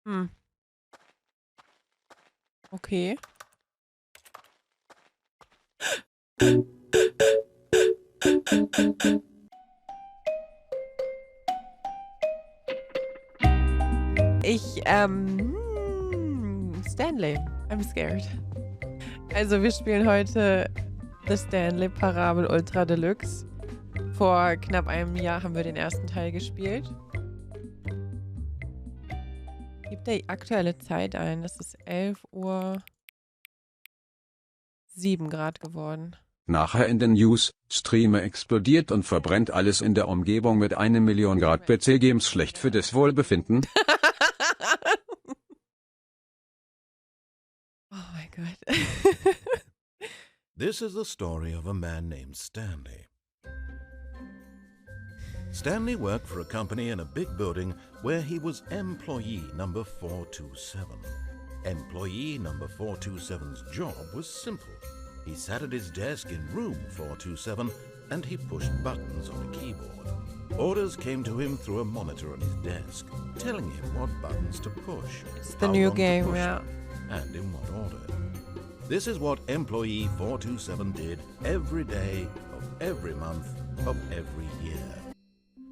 Hm. Okay. Stanley. I'm scared. Also wir spielen heute The Stanley Parabel Ultra Deluxe. Vor knapp einem Jahr haben wir den ersten Teil gespielt. Gib die aktuelle Zeit ein. Es ist 11:07 Grad geworden. Nachher in den News, Streamer explodiert und verbrennt alles in der Umgebung mit 1 Million Grad PC Games schlecht für das Wohlbefinden. Oh mein Gott. This is the story of a man named Stanley. Stanley worked for a company in a big building where he was employee number 427. Employee number 427's job was simple. He sat at his desk in room 427 and he pushed buttons on a keyboard. Orders came to him through a monitor on his desk, telling him what buttons to push, It's the how new long to game, push yeah. them, and in what order. This is what employee 427 did every day of every month of every year.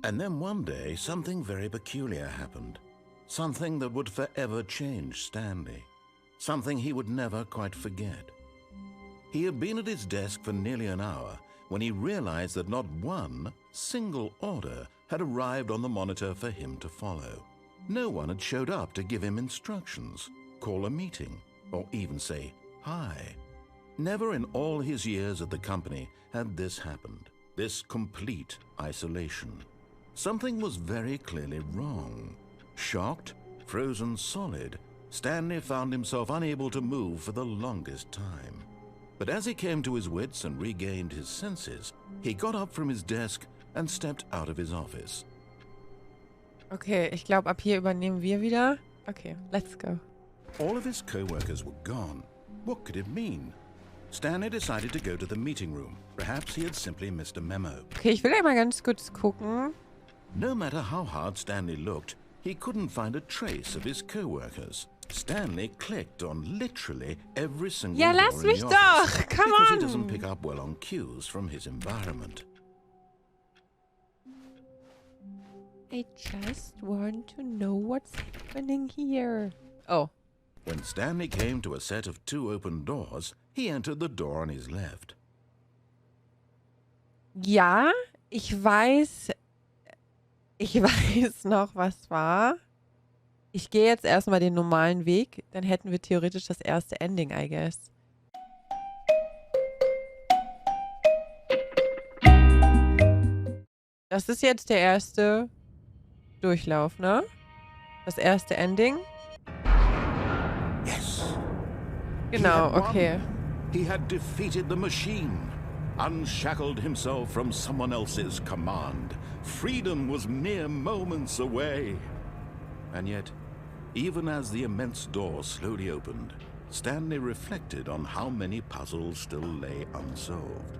And then one day, something very peculiar happened. Something that would forever change Stanley. Something he would never quite forget. He had been at his desk for nearly an hour when he realized that not one single order had arrived on the monitor for him to follow. No one had showed up to give him instructions, call a meeting, or even say hi. Never in all his years at the company had this happened, this complete isolation. Something was very clearly wrong. Shocked, frozen solid, Stanley found himself unable to move for the longest time. But as he came to his wits and regained his senses, he got up from his desk and stepped out of his office. Okay, ich glaube, ab hier übernehmen wir wieder. Okay, let's go. All of his co-workers were gone. What could it mean? Stanley decided to go to the meeting room. Perhaps he had simply missed a memo. Okay, ich will einmal ganz kurz gucken. No matter how hard Stanley looked, he couldn't find a trace of his co-workers. Stanley clicked on literally every single Ja, door lass in mich the doch! office Come because he on! doesn't pick up well on cues from his environment. I just want to know what's happening here. Oh. When Stanley came to a set of 2 open doors, he entered the door on his left. Ja, ich weiß noch, was war. Ich gehe jetzt erstmal den normalen Weg. Dann hätten wir theoretisch das erste Ending, I guess. Das ist jetzt der erste Durchlauf, ne? Das erste Ending. Yes. Genau, He had okay. won. He had defeated the machine, unshackled himself from someone else's command. Freedom was mere moments away. And yet, even as the immense door slowly opened, Stanley reflected on how many puzzles still lay unsolved.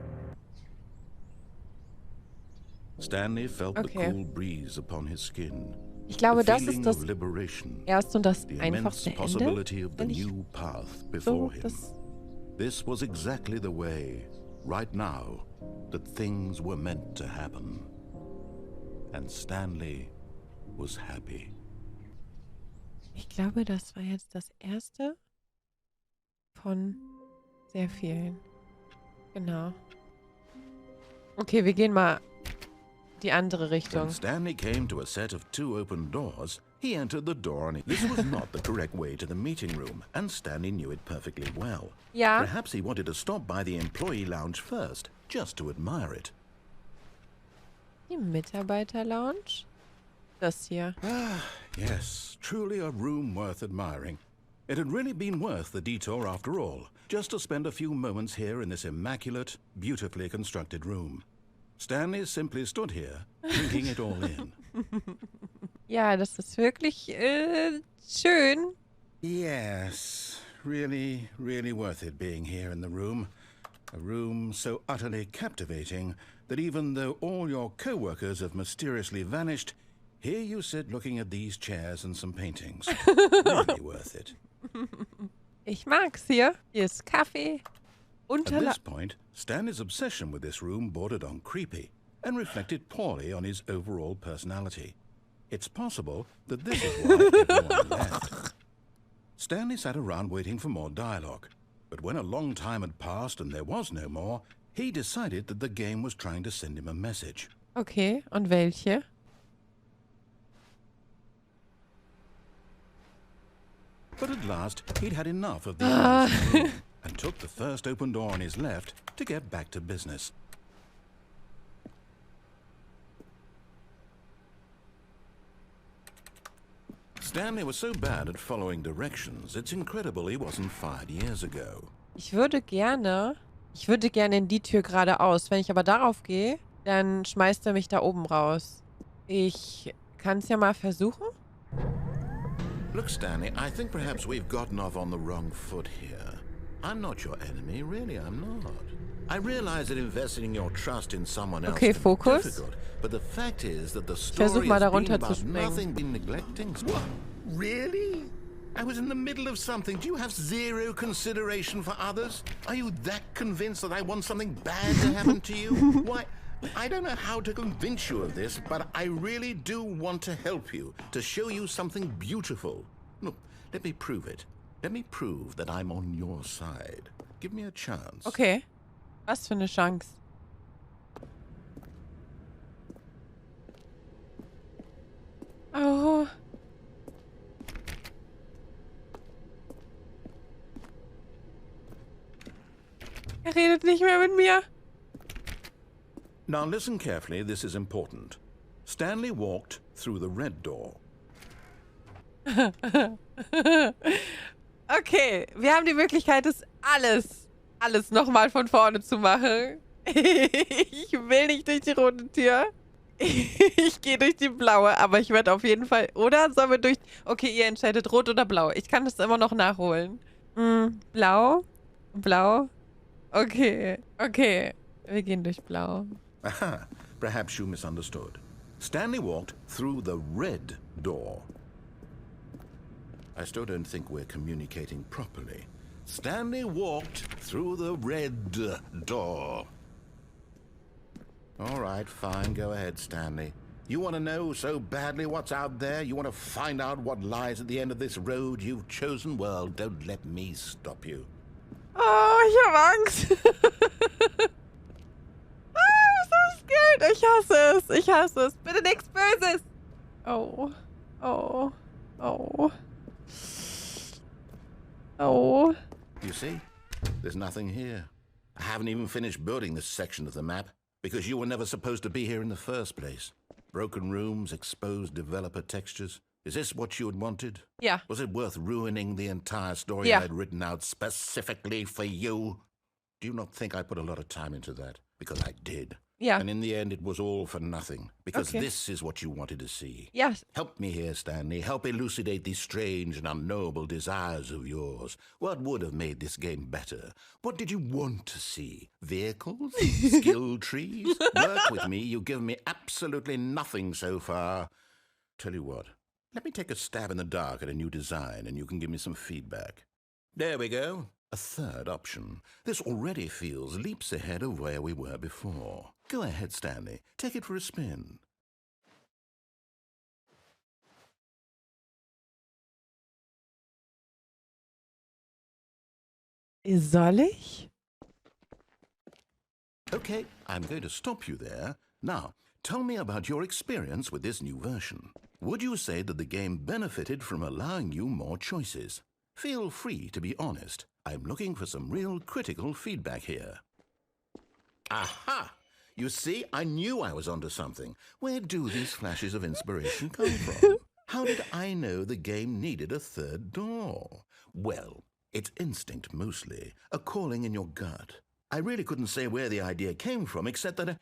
Stanley felt the cool breeze upon his skin. Ich glaube, the das ist feeling das of liberation, erste und das the einfachste immense Ende. possibility of the Wenn ich new path so before him. das... This was exactly the way, right now, that things were meant to happen. And Stanley was happy. Ich glaube, das war jetzt das erste von sehr vielen. Genau. Okay, wir gehen mal die andere Richtung. When Stanley came to a set of 2 open doors, he entered the door on it. This was not the correct way to the meeting room, and Stanley knew it perfectly well. Ja. Perhaps he wanted to stop by the employee lounge first, just to admire it. Die Mitarbeiter-Lounge? Das hier. Yes, truly a room worth admiring. It had really been worth the detour after all, just to spend a few moments here in this immaculate, beautifully constructed room. Stanley simply stood here, drinking it all in. Ja, das ist wirklich schön. Yes, really, really worth it being here in the room. A room so utterly captivating that even though all your co-workers have mysteriously vanished, Here you sit looking at these chairs and some paintings. Really worth it. Ich mag's hier. Hier ist Kaffee. At this point, Stanley's obsession with this room bordered on creepy and reflected poorly on his overall personality. It's possible that this is why everyone left. Stanley sat around waiting for more dialogue, but when a long time had passed and there was no more, he decided that the game was trying to send him a message. Okay, und welche? But at last, he'd had enough of the endless room and took the first open door on his left to get back to business. Stanley was so bad at following directions, it's incredible he wasn't fired years ago. Ich würde gerne in die Tür geradeaus. Wenn ich aber darauf gehe, dann schmeißt er mich da oben raus. Ich kann es ja mal versuchen. Look, Stanley, I think perhaps we've gotten off on the wrong foot here. I'm not your enemy, really, I'm not. I realize that investing your trust in someone else Okay, can be Fokus. difficult, but the fact is that the Versuch story mal has been darunter zu about springen. nothing but neglecting. What? Really? I was in the middle of something. Do you have zero consideration for others? Are you that convinced that I want something bad to happen to you? Why? I don't know how to convince you of this, but I really do want to help you, to show you something beautiful. Look, let me prove it. Let me prove that I'm on your side. Give me a chance. Okay. Was für eine Chance. Oh. Er redet nicht mehr mit mir. Now listen carefully, this is important. Stanley walked through the red door. Okay, wir haben die Möglichkeit, das alles nochmal von vorne zu machen. Ich will nicht durch die rote Tür. Ich gehe durch die blaue, aber ich werde auf jeden Fall... Oder sollen wir durch... Okay, ihr entscheidet rot oder blau. Ich kann das immer noch nachholen. Blau? Blau? Okay, okay. Wir gehen durch blau. Aha, perhaps you misunderstood. Stanley walked through the red door. I still don't think we're communicating properly. Stanley walked through the red door. All right, fine, go ahead, Stanley. You want to know so badly what's out there? You want to find out what lies at the end of this road you've chosen? Well, don't let me stop you. Oh, ich hab Angst. I'm so scared. Ich hasse es. Ich hasse es. Bitte nichts Böses. Oh. Oh. Oh. Oh. You see? There's nothing here. I haven't even finished building this section of the map because you were never supposed to be here in the first place. Broken rooms, exposed developer textures. Is this what you had wanted? Yeah. Was it worth ruining the entire story Yeah. I had written out specifically for you? Do you not think I put a lot of time into that? Because I did. Yeah. And in the end, it was all for nothing. Because Okay. this is what you wanted to see. Yes. Help me here, Stanley. Help elucidate these strange and unknowable desires of yours. What would have made this game better? What did you want to see? Vehicles? Skill trees? Work with me. You've given me absolutely nothing so far. Tell you what. Let me take a stab in the dark at a new design and you can give me some feedback. There we go. A third option. This already feels leaps ahead of where we were before. Go ahead, Stanley. Take it for a spin. Soll ich? Okay, I'm going to stop you there. Now, tell me about your experience with this new version. Would you say that the game benefited from allowing you more choices? Feel free to be honest. I'm looking for some real critical feedback here. Aha! You see, I knew I was onto something. Where do these flashes of inspiration come from? How did I know the game needed a third door? Well, it's instinct mostly, a calling in your gut. I really couldn't say where the idea came from, except that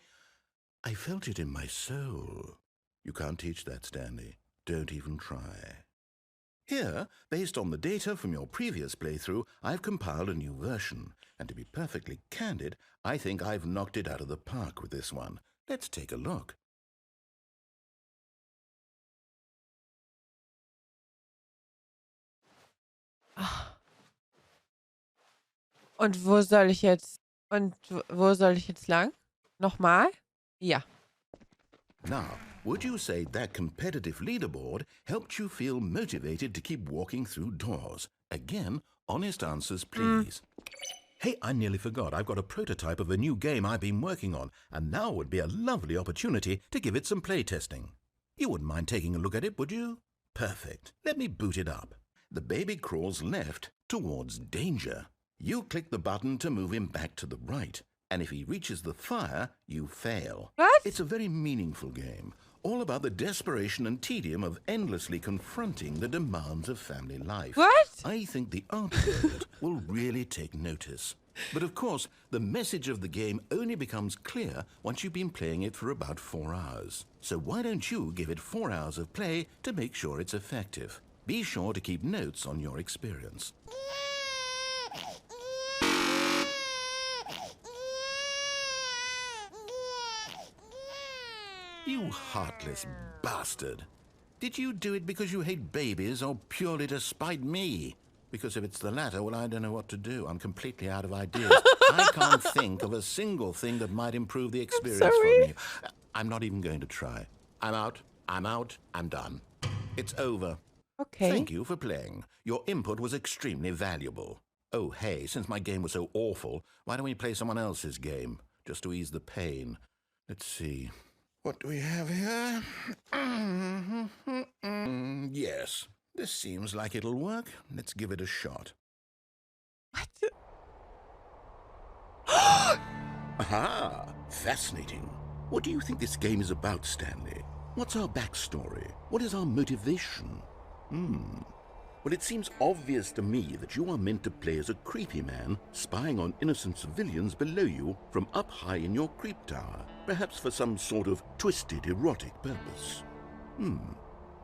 I felt it in my soul. You can't teach that, Stanley. Don't even try. Here, based on the data from your previous playthrough, I've compiled a new version. And to be perfectly candid, I think I've knocked it out of the park with this one. Let's take a look. Und wo soll ich jetzt... Und wo soll ich jetzt lang? Nochmal? Ja. Now, would you say that competitive leaderboard helped you feel motivated to keep walking through doors? Again, honest answers, please. Hey, I nearly forgot. I've got a prototype of a new game I've been working on, and now would be a lovely opportunity to give it some playtesting. You wouldn't mind taking a look at it, would you? Perfect. Let me boot it up. The baby crawls left towards danger. You click the button to move him back to the right, and if he reaches the fire, you fail. What? It's a very meaningful game, all about the desperation and tedium of endlessly confronting the demands of family life. What? I think the art world will really take notice. But of course, the message of the game only becomes clear once you've been playing it for about 4 hours. So why don't you give it 4 hours of play to make sure it's effective? Be sure to keep notes on your experience. You heartless bastard. Did you do it because you hate babies or purely to spite me? Because if it's the latter, well, I don't know what to do. I'm completely out of ideas. I can't think of a single thing that might improve the experience for me. I'm not even going to try. I'm out. I'm done. It's over. Okay. Thank you for playing. Your input was extremely valuable. Oh, hey, since my game was so awful, why don't we play someone else's game? Just to ease the pain. Let's see. What do we have here? Yes, this seems like it'll work. Let's give it a shot. What? Aha! Fascinating. What do you think this game is about, Stanley? What's our backstory? What is our motivation? Well, it seems obvious to me that you are meant to play as a creepy man spying on innocent civilians below you from up high in your creep tower, perhaps for some sort of twisted erotic purpose.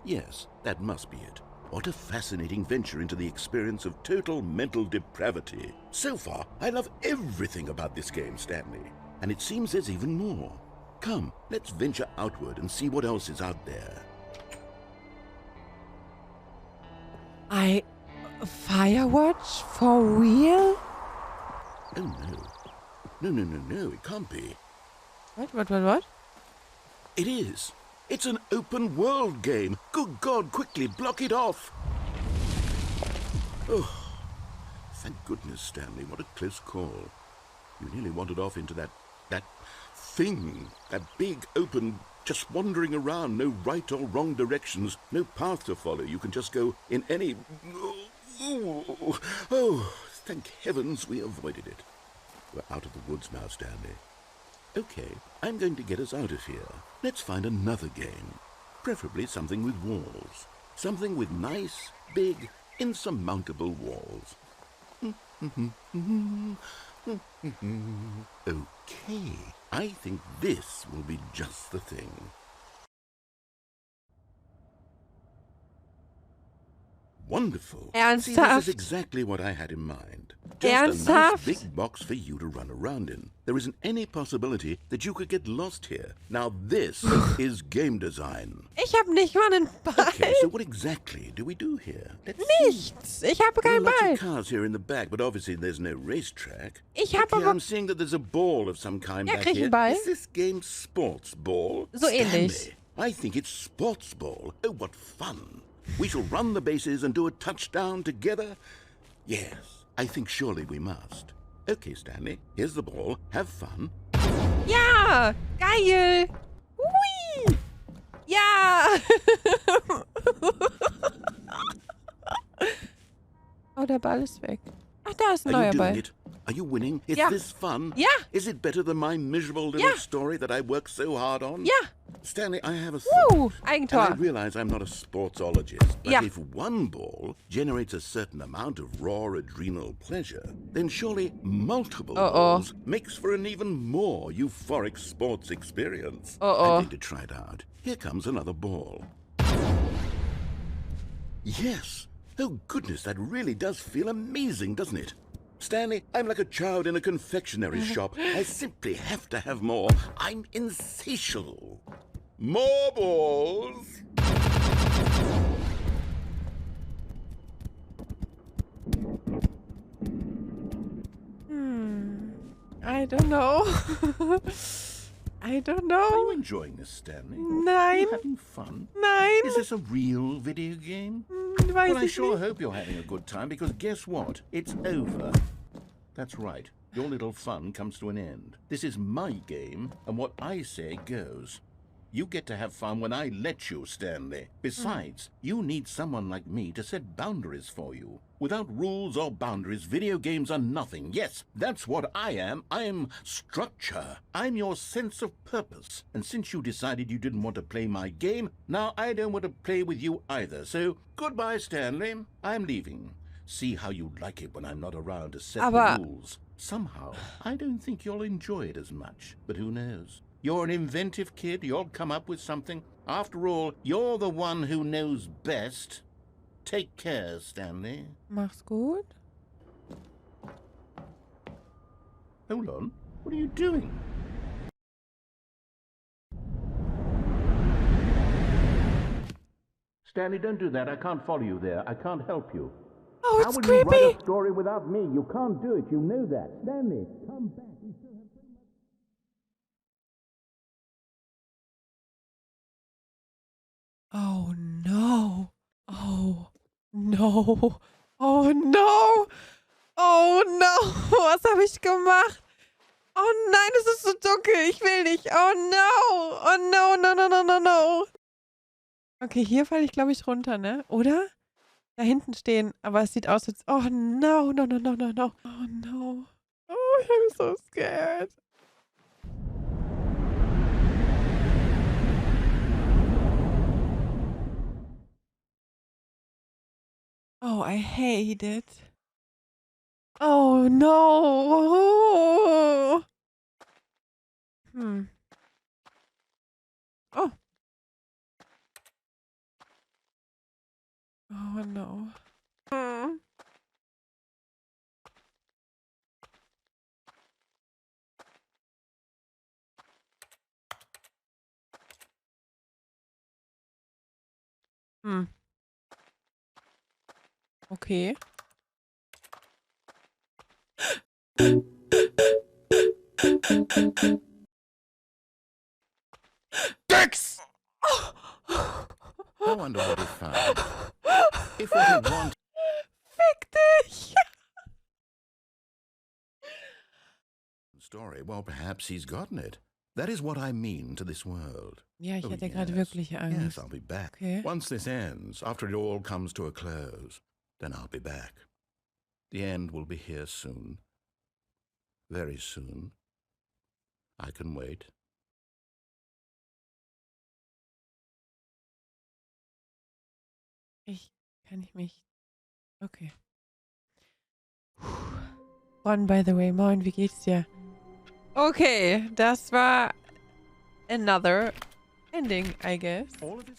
Yes, that must be it. What a fascinating venture into the experience of total mental depravity. So far, I love everything about this game, Stanley. And it seems there's even more. Come, let's venture outward and see what else is out there. Firewatch? For real? Oh, no. No, it can't be. What? It is. It's an open world game. Good God, quickly block it off. Oh, thank goodness, Stanley. What a close call. You nearly wandered off into that thing. That big, open, just wandering around. No right or wrong directions. No path to follow. You can just go in any... Oh, thank heavens we avoided it. We're out of the woods now, Stanley. Okay, I'm going to get us out of here. Let's find another game. Preferably something with walls. Something with nice, big, insurmountable walls. Okay, I think this will be just the thing. Wonderful. See, this is exactly what I had in mind. Just a nice big box for you to run around in. There isn't any possibility that you could get lost here. Now this is game design. Ich habe nicht mal einen Ball. Okay, so what exactly do we do here? Nichts. Ich habe keinen There are Ball. lots of cars here in the back, but obviously there's no racetrack. Ich habe Okay, aber... I'm seeing that there's a ball of some kind back krieg ich here. einen Ball? Is this game sports ball? So ähnlich. Stanley, I think it's sports ball. Oh, what fun. We shall run the bases and do a touchdown together? Yes, I think surely we must. Okay, Stanley, here's the ball. Have fun. Ja, geil. Hui. Ja. Oh, der Ball ist weg. Ach, da ist ein Are you neuer doing Ball. it? Are you winning? Is Ja. this fun? Ja. Is it better than my miserable little Ja. story that I worked so hard on? Ja. Stanley, I have a thought. And I Eigentor. realize I'm not a sportsologist, but Ja. if one ball generates a certain amount of raw adrenal pleasure, then surely multiple balls makes for an even more euphoric sports experience. I'm going to try it out. Here comes another ball. Yes. Oh, goodness, that really does feel amazing, doesn't it? Stanley, I'm like a child in a confectionery shop. I simply have to have more. I'm insatiable. More balls! I don't know. I don't Are you know. enjoying this, Stanley? Are Nein. you having fun? Nein. Is this a real video game? Weiß Well, I ich sure nicht. hope you're having a good time, because guess what? It's over. That's right. Your little fun comes to an end. This is my game, and what I say goes. You get to have fun when I let you, Stanley. Besides, you need someone like me to set boundaries for you. Without rules or boundaries, video games are nothing. Yes, that's what I am. I'm structure. I'm your sense of purpose. And since you decided you didn't want to play my game, now I don't want to play with you either. So, goodbye, Stanley. I'm leaving. See how you like it when I'm not around to set Aber- the rules. Somehow, I don't think you'll enjoy it as much. But who knows? You're an inventive kid. You'll come up with something. After all, you're the one who knows best. Take care, Stanley. Mach's gut. Hold on. What are you doing? Stanley, don't do that. I can't follow you there. I can't help you. Oh, How it's will you write creepy. a story without me? You can't do it. You know that. Stanley, come back. Oh no. Oh no. Oh no. Oh no. Was habe ich gemacht? Oh nein, es ist so dunkel. Ich will nicht. Oh no. Oh no, no, no, no, no, no. Okay, hier falle ich, glaube ich, runter, ne? Oder? Da hinten stehen. Aber es sieht aus, als... Oh no, no, no, no, no, no. Oh no. Oh, I'm so scared. Oh, I hate it. Oh no. Oh. Oh no. Okay. Dex! I wonder what he found. If what he wanted... Fick dich! Story, well, perhaps he's gotten it. That is what I mean to this world. Ja, ich Oh, hatte gerade yes. wirklich Angst. Yes, I'll be back. Okay. Once this ends, after it all comes to a close, then I'll be back. The end will be here soon. Very soon. I can wait. Kann ich mich... Okay. Ron, by the way, moin, wie geht's dir? Okay, das war another ending, I guess. All of this...